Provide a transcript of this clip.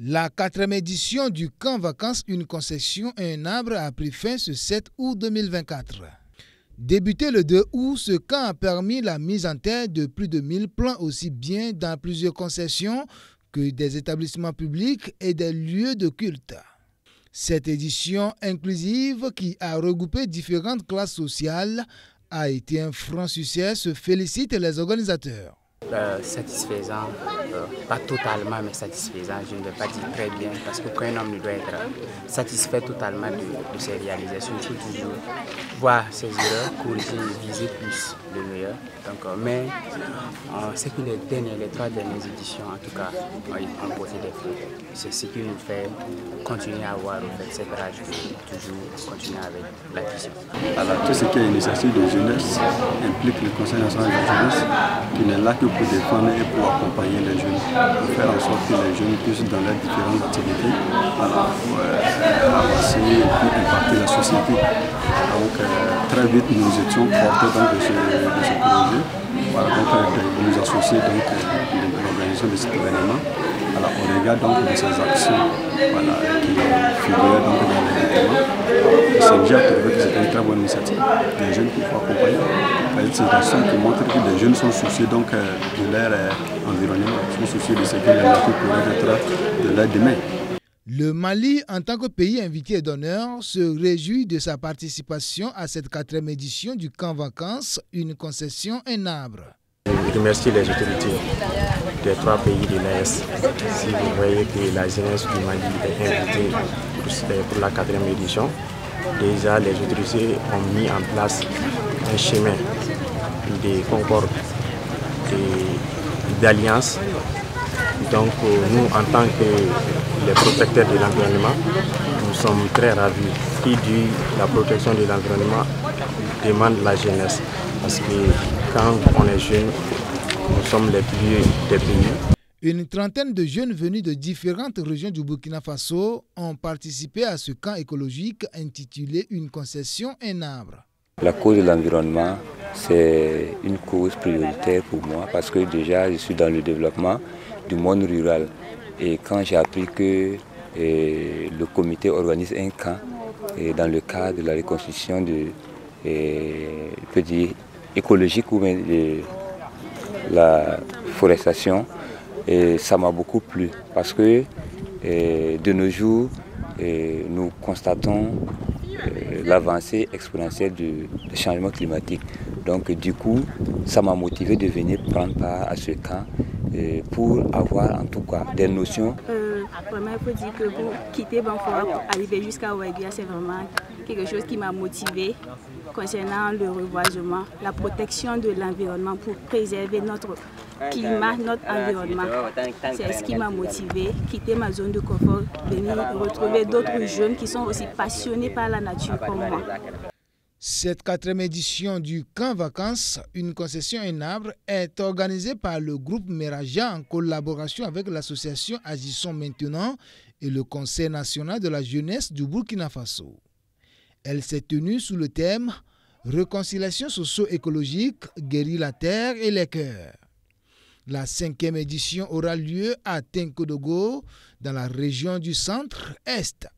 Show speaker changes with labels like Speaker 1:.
Speaker 1: La 4e édition du camp vacances, une concession et un arbre a pris fin ce 7 août 2024. Débuté le 2 août, ce camp a permis la mise en terre de plus de 1000 plants aussi bien dans plusieurs concessions que des établissements publics et des lieux de culte. Cette édition inclusive qui a regroupé différentes classes sociales a été un franc succès, se félicitent les organisateurs.
Speaker 2: Satisfaisant, pas totalement mais satisfaisant, je ne vais pas dire très bien parce qu'aucun homme ne doit être satisfait totalement de ses réalisations. Il faut toujours voir ses erreurs, corriger et viser plus le meilleur. Donc, mais c'est que les 3 dernières éditions en tout cas ont porté des fruits. C'est ce qui nous fait continuer à avoir cette rage de toujours continuer avec la vision.
Speaker 3: Alors, tout ce qui est initiative de jeunesse implique le Conseil national de la jeunesse qui n'est là que pour défendre et pour accompagner les jeunes, pour faire en sorte que les jeunes puissent dans leurs différentes activités avancer et puis impacter la société. Donc très vite nous étions portés donc, de ce projet, nous associer donc de l'organisation de cet événement. Alors on regarde donc de ces actions qui figuraient donc dans l'événement. C'est déjà trouvé que c'est une très bonne initiative. Les jeunes qu'il faut accompagner. C'est une action qui montre que les jeunes sont soucieux donc de leur environnement, sont soucieux de ce que la nature pourrait être de leur demain.
Speaker 1: Le Mali, en tant que pays invité d'honneur, se réjouit de sa participation à cette 4e édition du camp vacances, une concession, un arbre.
Speaker 4: Je remercie les autorités des 3 pays de l'AES. Si vous voyez que la jeunesse du Mali est invitée pour la 4e édition, déjà les autorités ont mis en place un chemin de concorde et d'alliance. Donc nous, en tant que les protecteurs de l'environnement, nous sommes très ravis. Qui dit la protection de l'environnement demande la jeunesse. Parce que quand on est jeune, nous sommes les plus des pays.
Speaker 1: Une trentaine de jeunes venus de différentes régions du Burkina Faso ont participé à ce camp écologique intitulé « Une concession, un arbre ».
Speaker 5: La cause de l'environnement, c'est une cause prioritaire pour moi parce que déjà je suis dans le développement du monde rural. Et quand j'ai appris que le comité organise un camp dans le cadre de la reconstruction écologique ou de la forestation, ça m'a beaucoup plu parce que de nos jours, nous constatons l'avancée exponentielle du changement climatique. Donc du coup, ça m'a motivé de venir prendre part à ce camp pour avoir en tout cas des notions.
Speaker 6: Vraiment, il faut dire que pour quitter Banfora pour arriver jusqu'à Ouaguia, c'est vraiment quelque chose qui m'a motivé concernant le reboisement, la protection de l'environnement pour préserver notre climat, notre environnement. C'est ce qui m'a motivé, quitter ma zone de confort, venir retrouver d'autres jeunes qui sont aussi passionnés par la nature comme moi.
Speaker 1: Cette 4e édition du camp vacances, une concession, un arbre, est organisée par le groupe Meraja en collaboration avec l'association Agissons Maintenant et le Conseil national de la jeunesse du Burkina Faso. Elle s'est tenue sous le thème « Réconciliation socio-écologique, guérir la terre et les cœurs ». La 5e édition aura lieu à Tenkodogo, dans la région du centre-est.